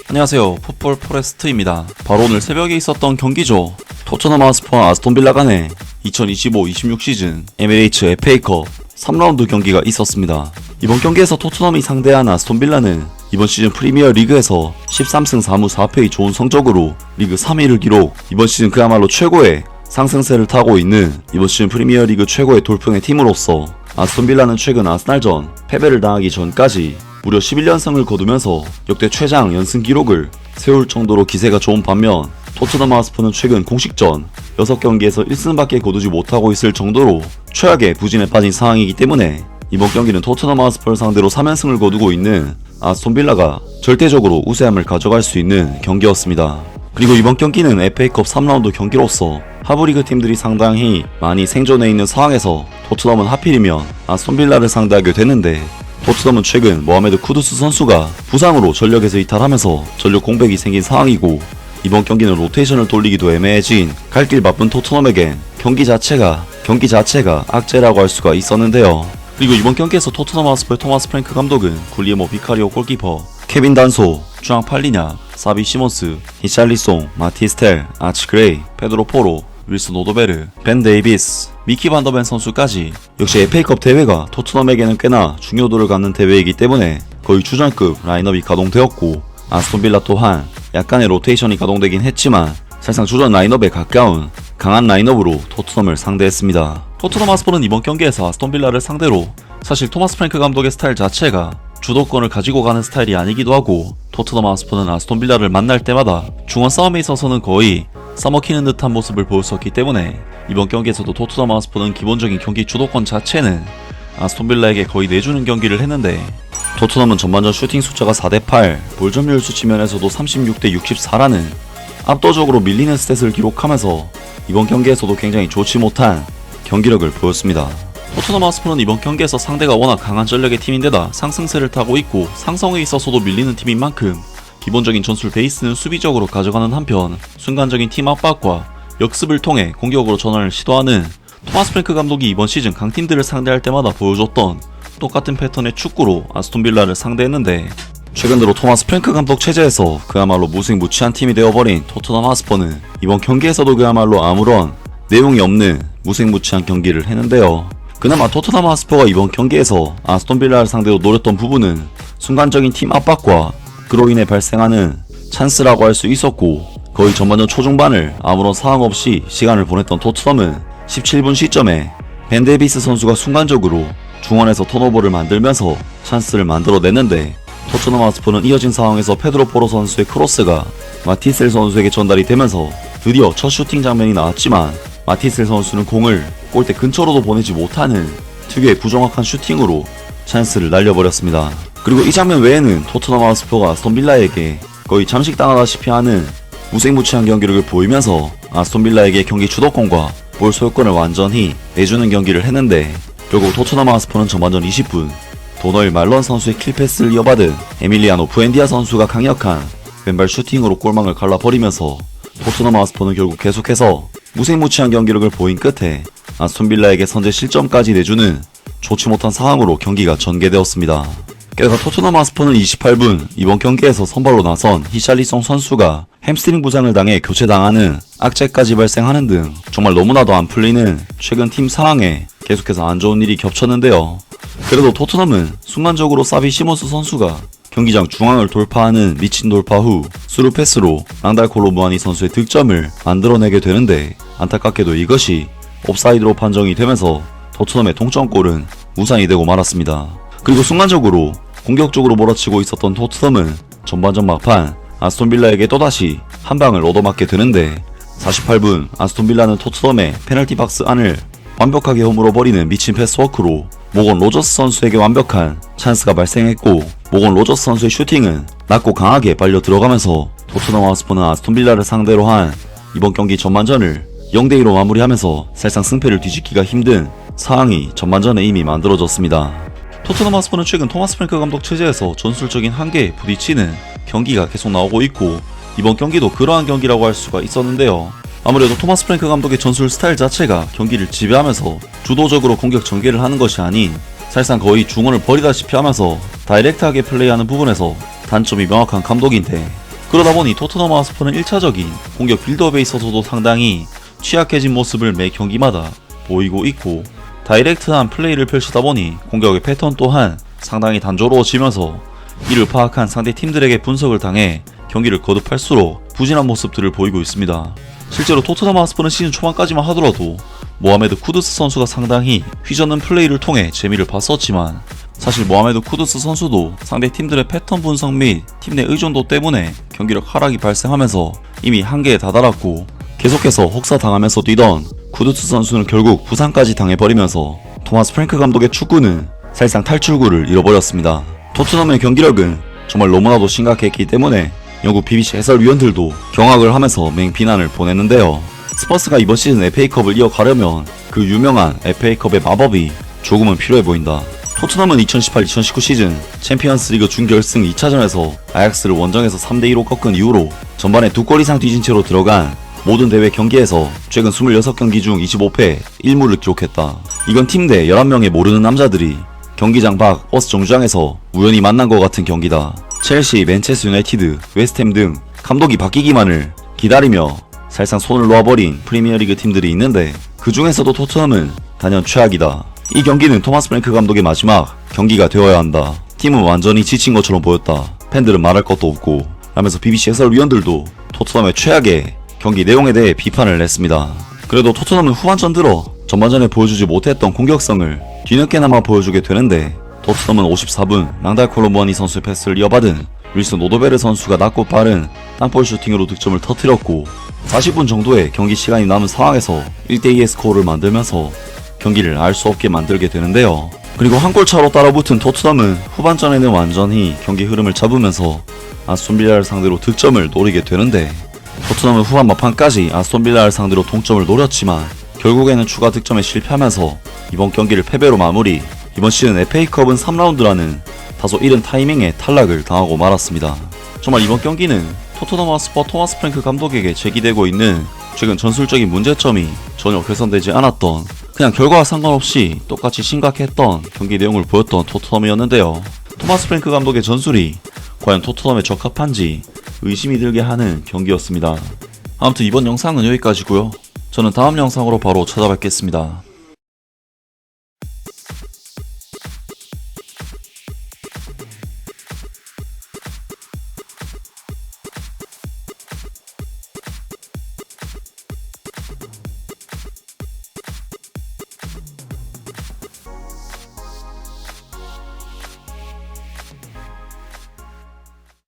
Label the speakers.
Speaker 1: 안녕하세요. 풋볼 포레스트입니다. 바로 오늘 새벽에 있었던 경기죠. 토트넘 하스퍼와 아스톤빌라 간의 2025-26 시즌 MLH FA컵 3라운드 경기가 있었습니다. 이번 경기에서 토트넘이 상대한 아스톤빌라는 이번 시즌 프리미어 리그에서 13승 4무 4패의 좋은 성적으로 리그 3위를 기록. 이번 시즌 그야말로 최고의 상승세를 타고 있는 이번 시즌 프리미어 리그 최고의 돌풍의 팀으로서 아스톤빌라는 최근 아스날전 패배를 당하기 전까지 무려 11연승을 거두면서 역대 최장 연승 기록을 세울 정도로 기세가 좋은 반면, 토트넘 하스퍼는 최근 공식전 6경기에서 1승밖에 거두지 못하고 있을 정도로 최악의 부진에 빠진 상황이기 때문에 이번 경기는 토트넘 하스퍼를 상대로 3연승을 거두고 있는 아스톤빌라가 절대적으로 우세함을 가져갈 수 있는 경기였습니다. 그리고 이번 경기는 FA컵 3라운드 경기로서 하부리그 팀들이 상당히 많이 생존해 있는 상황에서 토트넘은 하필이면 아스톤빌라를 상대하게 되는데, 토트넘은 최근 모하메드 쿠두스 선수가 부상으로 전력에서 이탈하면서 전력 공백이 생긴 상황이고, 이번 경기는 로테이션을 돌리기도 애매해진 갈 길 바쁜 토트넘에겐 경기 자체가 악재라고 할 수가 있었는데요. 그리고 이번 경기에서 토트넘 하스퍼의 토마스 프랭크 감독은 굴리에모 비카리오 골키퍼, 케빈 단소, 주앙 팔리냐, 사비 시몬스, 히샬리송, 마티스텔, 아치 그레이, 페드로 포로, 윌슨 오도베르, 벤 데이비스, 미키 반더벤 선수까지 역시 FA컵 대회가 토트넘에게는 꽤나 중요도를 갖는 대회이기 때문에 거의 주전급 라인업이 가동되었고, 아스톤빌라 또한 약간의 로테이션이 가동되긴 했지만 사실상 주전 라인업에 가까운 강한 라인업으로 토트넘을 상대했습니다. 토트넘 하스퍼는 이번 경기에서 아스톤빌라를 상대로 사실 토마스 프랭크 감독의 스타일 자체가 주도권을 가지고 가는 스타일이 아니기도 하고, 토트넘 하스퍼는 아스톤빌라를 만날 때마다 중원 싸움에 있어서는 거의 싸먹히는 듯한 모습을 보였었기 때문에 이번 경기에서도 토트넘 하스퍼는 기본적인 경기 주도권 자체는 아스톤빌라에게 거의 내주는 경기를 했는데, 토트넘은 전반전 슈팅 숫자가 4대8, 볼 점유율 수치면에서도 36대64라는 압도적으로 밀리는 스탯을 기록하면서 이번 경기에서도 굉장히 좋지 못한 경기력을 보였습니다. 토트넘 하스퍼는 이번 경기에서 상대가 워낙 강한 전력의 팀인데다 상승세를 타고 있고 상성에 있어서도 밀리는 팀인 만큼 기본적인 전술 베이스는 수비적으로 가져가는 한편, 순간적인 팀 압박과 역습을 통해 공격으로 전환을 시도하는 토마스 프랭크 감독이 이번 시즌 강팀들을 상대할 때마다 보여줬던 똑같은 패턴의 축구로 아스톤빌라를 상대했는데, 최근 들어 토마스 프랭크 감독 체제에서 그야말로 무색무취한 팀이 되어버린 토트넘 하스퍼는 이번 경기에서도 그야말로 아무런 내용이 없는 무색무취한 경기를 했는데요. 그나마 토트넘 하스퍼가 이번 경기에서 아스톤빌라를 상대로 노렸던 부분은 순간적인 팀 압박과 그로 인해 발생하는 찬스라고 할 수 있었고, 거의 전반전 초중반을 아무런 상황 없이 시간을 보냈던 토트넘은 17분 시점에 벤 데이비스 선수가 순간적으로 중원에서 턴오버를 만들면서 찬스를 만들어냈는데, 토트넘 하스퍼는 이어진 상황에서 페드로 포로 선수의 크로스가 마티셀 선수에게 전달이 되면서 드디어 첫 슈팅 장면이 나왔지만 마티셀 선수는 공을 골대 근처로도 보내지 못하는 특유의 부정확한 슈팅으로 찬스를 날려버렸습니다. 그리고 이 장면 외에는 토트넘 하스퍼가 아스톤빌라에게 거의 잠식당하다시피 하는 무색무취한 경기력을 보이면서 아스톤빌라에게 경기 주도권과 볼 소유권을 완전히 내주는 경기를 했는데, 결국 토트넘 하스퍼는 전반전 20분 도널 말런 선수의 킬패스를 이어받은 에밀리아노 부엔디아 선수가 강력한 왼발 슈팅으로 골망을 갈라버리면서 토트넘 하스퍼는 결국 계속해서 무색무취한 경기력을 보인 끝에 아스톤빌라에게 선제 실점까지 내주는 좋지 못한 상황으로 경기가 전개되었습니다. 게다가 토트넘 하스퍼는 28분 이번 경기에서 선발로 나선 히샬리송 선수가 햄스트링 부상을 당해 교체당하는 악재까지 발생하는 등 정말 너무나도 안 풀리는 최근 팀 상황에 계속해서 안 좋은 일이 겹쳤는데요. 그래도 토트넘은 순간적으로 사비 시몬스 선수가 경기장 중앙을 돌파하는 미친 돌파 후 스루 패스로 랑달 콜로무아니 선수의 득점을 만들어내게 되는데, 안타깝게도 이것이 옵사이드로 판정이 되면서 토트넘의 동점골은 무산이 되고 말았습니다. 그리고 순간적으로 공격적으로 몰아치고 있었던 토트넘은 전반전 막판 아스톤빌라에게 또다시 한 방을 얻어맞게 되는데, 48분 아스톤빌라는 토트넘의 페널티 박스 안을 완벽하게 허물어버리는 미친 패스워크로 모건 로저스 선수에게 완벽한 찬스가 발생했고, 모건 로저스 선수의 슈팅은 낮고 강하게 빨려 들어가면서 토트넘 하스퍼는 아스톤빌라를 상대로 한 이번 경기 전반전을 0대2로 마무리하면서 사실상 승패를 뒤집기가 힘든 상황이 전반전에 이미 만들어졌습니다. 토트넘 하스퍼는 최근 토마스 프랭크 감독 체제에서 전술적인 한계에 부딪히는 경기가 계속 나오고 있고, 이번 경기도 그러한 경기라고 할 수가 있었는데요. 아무래도 토마스 프랭크 감독의 전술 스타일 자체가 경기를 지배하면서 주도적으로 공격 전개를 하는 것이 아닌 사실상 거의 중원을 버리다시피 하면서 다이렉트하게 플레이하는 부분에서 단점이 명확한 감독인데, 그러다 보니 토트넘 하스퍼는 1차적인 공격 빌드업에 있어서도 상당히 취약해진 모습을 매 경기마다 보이고 있고, 다이렉트한 플레이를 펼치다 보니 공격의 패턴 또한 상당히 단조로워지면서 이를 파악한 상대 팀들에게 분석을 당해 경기를 거듭할수록 부진한 모습들을 보이고 있습니다. 실제로 토트넘 하스퍼는 시즌 초반까지만 하더라도 모하메드 쿠두스 선수가 상당히 휘젓는 플레이를 통해 재미를 봤었지만, 사실 모하메드 쿠두스 선수도 상대 팀들의 패턴 분석 및 팀 내 의존도 때문에 경기력 하락이 발생하면서 이미 한계에 다다랐고, 계속해서 혹사당하면서 뛰던 쿠두스 선수는 결국 부상까지 당해버리면서 토마스 프랭크 감독의 축구는 사실상 탈출구를 잃어버렸습니다. 토트넘의 경기력은 정말 너무나도 심각했기 때문에 영국 BBC 해설위원들도 경악을 하면서 맹비난을 보냈는데요. 스퍼스가 이번 시즌 FA컵을 이어가려면 그 유명한 FA컵의 마법이 조금은 필요해 보인다. 토트넘은 2018-2019 시즌 챔피언스리그 준결승 2차전에서 아약스를 원정에서 3대2로 꺾은 이후로 전반에 2골 이상 뒤진 채로 들어간 모든 대회 경기에서 최근 26경기 중 25패 1무를 기록했다. 이건 팀 내 11명의 모르는 남자들이 경기장 밖 버스 정류장에서 우연히 만난 것 같은 경기다. 첼시, 맨체스터 유나이티드, 웨스트햄 등 감독이 바뀌기만을 기다리며 사실상 손을 놓아버린 프리미어리그 팀들이 있는데, 그 중에서도 토트넘은 단연 최악이다. 이 경기는 토마스 프랭크 감독의 마지막 경기가 되어야 한다. 팀은 완전히 지친 것처럼 보였다. 팬들은 말할 것도 없고, 라면서 BBC 해설위원들도 토트넘의 최악의 경기 내용에 대해 비판을 냈습니다. 그래도 토트넘은 후반전 들어 전반전에 보여주지 못했던 공격성을 뒤늦게나마 보여주게 되는데, 토트넘은 54분 랑달 콜로무아니 선수의 패스를 이어받은 윌슨 오도베르 선수가 낮고 빠른 땅볼 슈팅으로 득점을 터뜨렸고, 40분 정도의 경기 시간이 남은 상황에서 1대2의 스코어를 만들면서 경기를 알 수 없게 만들게 되는데요. 그리고 한 골 차로 따라붙은 토트넘은 후반전에는 완전히 경기 흐름을 잡으면서 아스톤 빌라를 상대로 득점을 노리게 되는데, 토트넘은 후반 막판까지 아스톤 빌라를 상대로 동점을 노렸지만 결국에는 추가 득점에 실패하면서 이번 경기를 패배로 마무리. 이번 시즌 FA컵은 3라운드라는 다소 이른 타이밍에 탈락을 당하고 말았습니다. 정말 이번 경기는 토트넘 하스퍼 토마스 프랭크 감독에게 제기되고 있는 최근 전술적인 문제점이 전혀 개선되지 않았던, 그냥 결과와 상관없이 똑같이 심각했던 경기 내용을 보였던 토트넘이었는데요. 토마스 프랭크 감독의 전술이 과연 토트넘에 적합한지 의심이 들게 하는 경기였습니다. 아무튼 이번 영상은 여기까지고요. 저는 다음 영상으로 바로 찾아뵙겠습니다.